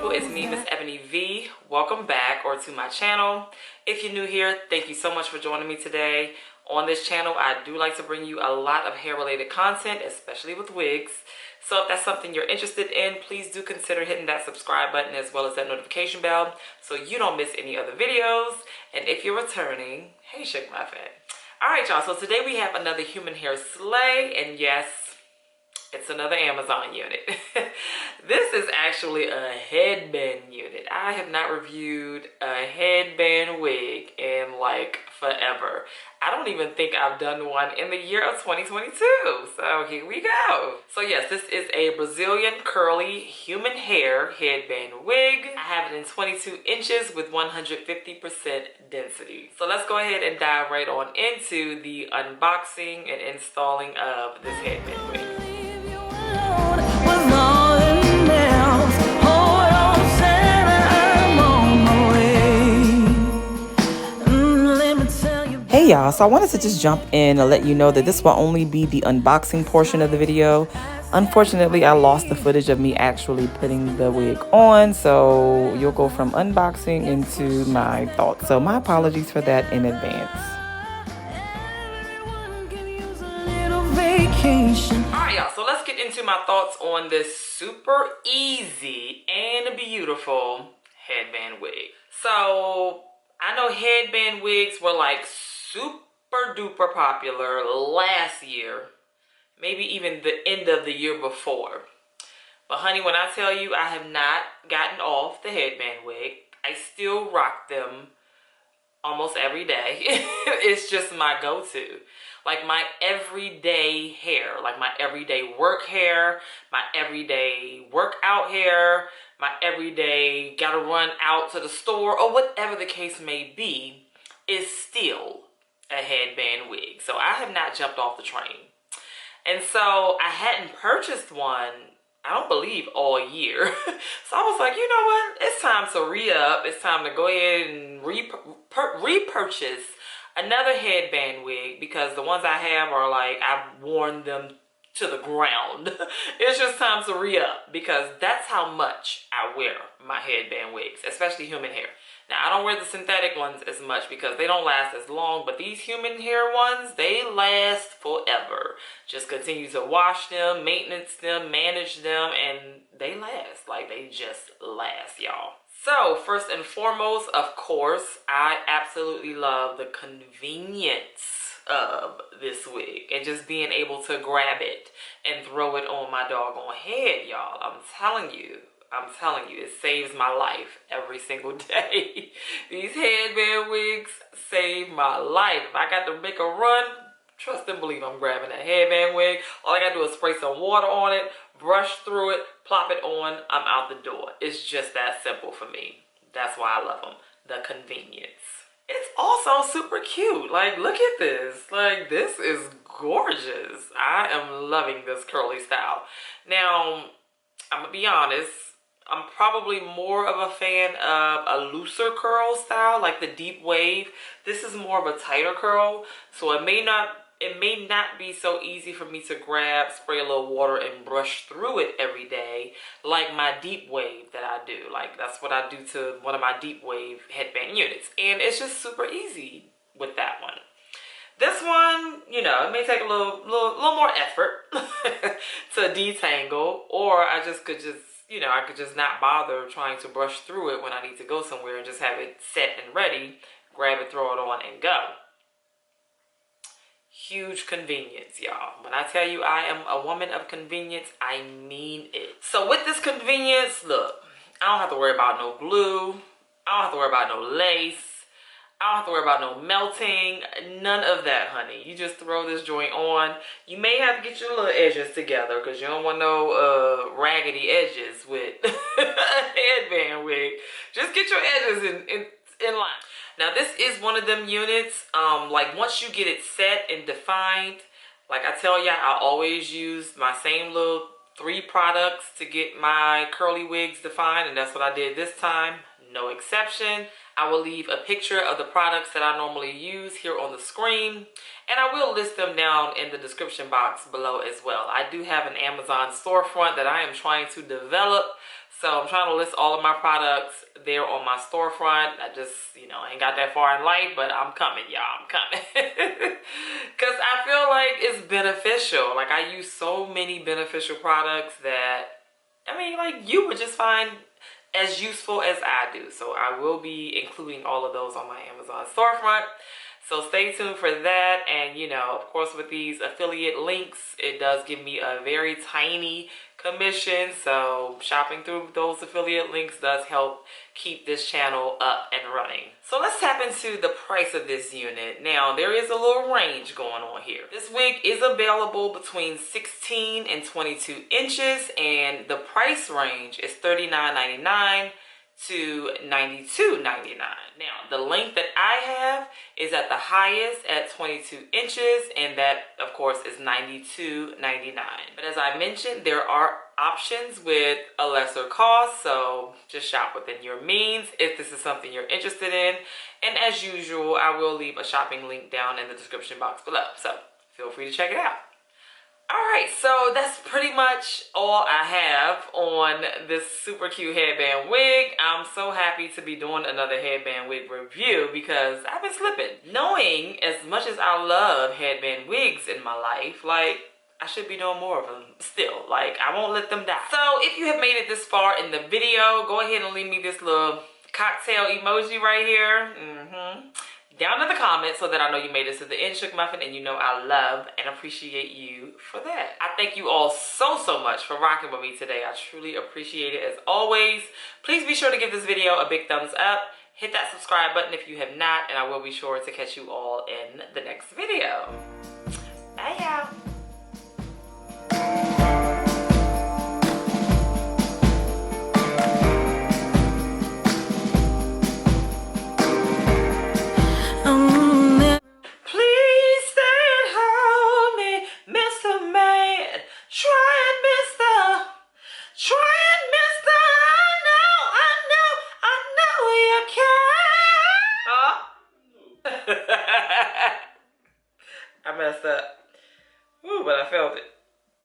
people, it's me, MsEbonyV. Welcome back or to my channel. If you're new here, thank you so much for joining me today. On this channel, I do like to bring you a lot of hair related content, especially with wigs. So if that's something you're interested in, please do consider hitting that subscribe button as well as that notification bell so you don't miss any other videos. And if you're returning, hey, shake my fat. All right, y'all, so today we have another human hair slay, and yes, it's another Amazon unit. This is actually a headband unit. I have not reviewed a headband wig in like forever. I don't even think I've done one in the year of 2022. So here we go. So yes, this is a Brazilian curly human hair headband wig. I have it in 22 inches with 150% density. So let's go ahead and dive right on into the unboxing and installing of this headband wig. Hey y'all, so I wanted to just jump in and let you know that this will only be the unboxing portion of the video. Unfortunately, I lost the footage of me actually putting the wig on, so you'll go from unboxing into my thoughts. So my apologies for that in advance. Alright y'all, so let's get into my thoughts on this super easy and beautiful headband wig. So I know headband wigs were like super duper popular last year, maybe even the end of the year before. But honey, when I tell you I have not gotten off the headband wig, I still rock them almost every day. It's just my go-to. Like my everyday hair, like my everyday work hair, my everyday workout hair, my everyday gotta run out to the store, or whatever the case may be, is still a headband wig. So I have not jumped off the train. And so I hadn't purchased one, I don't believe, all year. So I was like, you know what? It's time to re-up. It's time to go ahead and repurchase another headband wig, because the ones I have are like, I've worn them to the ground. It's just time to re-up, because that's how much I wear my headband wigs, especially human hair. Now, I don't wear the synthetic ones as much because they don't last as long, but these human hair ones, they last forever. Just continue to wash them, maintenance them, manage them, and they last. Like, they just last, y'all. So, first and foremost, of course, I absolutely love the convenience of this wig and just being able to grab it and throw it on my doggone head, y'all. I'm telling you, it saves my life every single day. These headband wigs save my life. If I got to make a run, trust and believe I'm grabbing a headband wig. All I gotta do is spray some water on it, brush through it, plop it on, I'm out the door. It's just that simple for me. That's why I love them. The convenience. It's also super cute. Like, look at this. Like, this is gorgeous. I am loving this curly style. Now, I'm gonna be honest, I'm probably more of a fan of a looser curl style, like the deep wave. This is more of a tighter curl, so it may not be so easy for me to grab, spray a little water, and brush through it every day like my deep wave that I do. Like, that's what I do to one of my deep wave headband units, and it's just super easy with that one. This one, you know, it may take a little more effort to detangle, or I could just not bother trying to brush through it when I need to go somewhere and just have it set and ready, grab it, throw it on, and go. Huge convenience, y'all. When I tell you I am a woman of convenience, I mean it. So with this convenience, look, I don't have to worry about no glue. I don't have to worry about no lace. I don't have to worry about no melting. None of that, honey. You just throw this joint on. You may have to get your little edges together because you don't want no raggedy edges with a headband wig. Just get your edges in line. Now, this is one of them units, like once you get it set and defined, like I tell ya, I always use my same little 3 products to get my curly wigs defined, and that's what I did this time. No exception. I will leave a picture of the products that I normally use here on the screen, and I will list them down in the description box below as well. I do have an Amazon storefront that I am trying to develop, So I'm trying to list all of my products there on my storefront. I just, you know, ain't got that far in life, but I'm coming, y'all. I'm coming. Because I feel like it's beneficial. Like, I use so many beneficial products that, I mean, like, you would just find as useful as I do. So I will be including all of those on my Amazon storefront. So stay tuned for that. And, you know, of course, with these affiliate links, it does give me a very tiny commission. So shopping through those affiliate links does help keep this channel up and running. So let's tap into the price of this unit. Now, there is a little range going on here. This wig is available between 16 and 22 inches, and the price range is $39.99 to $92.99. Now, the length that I have is at the highest at 22 inches, and that, of course, is $92.99. But as I mentioned, there are options with a lesser cost, so just shop within your means if this is something you're interested in. And as usual, I will leave a shopping link down in the description box below, so feel free to check it out. Alright, so that's pretty much all I have on this super cute headband wig. I'm so happy to be doing another headband wig review because I've been slipping. Knowing as much as I love headband wigs in my life, like, I should be doing more of them still. Like, I won't let them die. So if you have made it this far in the video, go ahead and leave me this little cocktail emoji right here. Down in the comments so that I know you made it to the end, Shook Muffin, and you know I love and appreciate you for that. I thank you all so much for rocking with me today. I truly appreciate it as always. Please be sure to give this video a big thumbs up. Hit that subscribe button if you have not, and I will be sure to catch you all in the next video. Bye, y'all.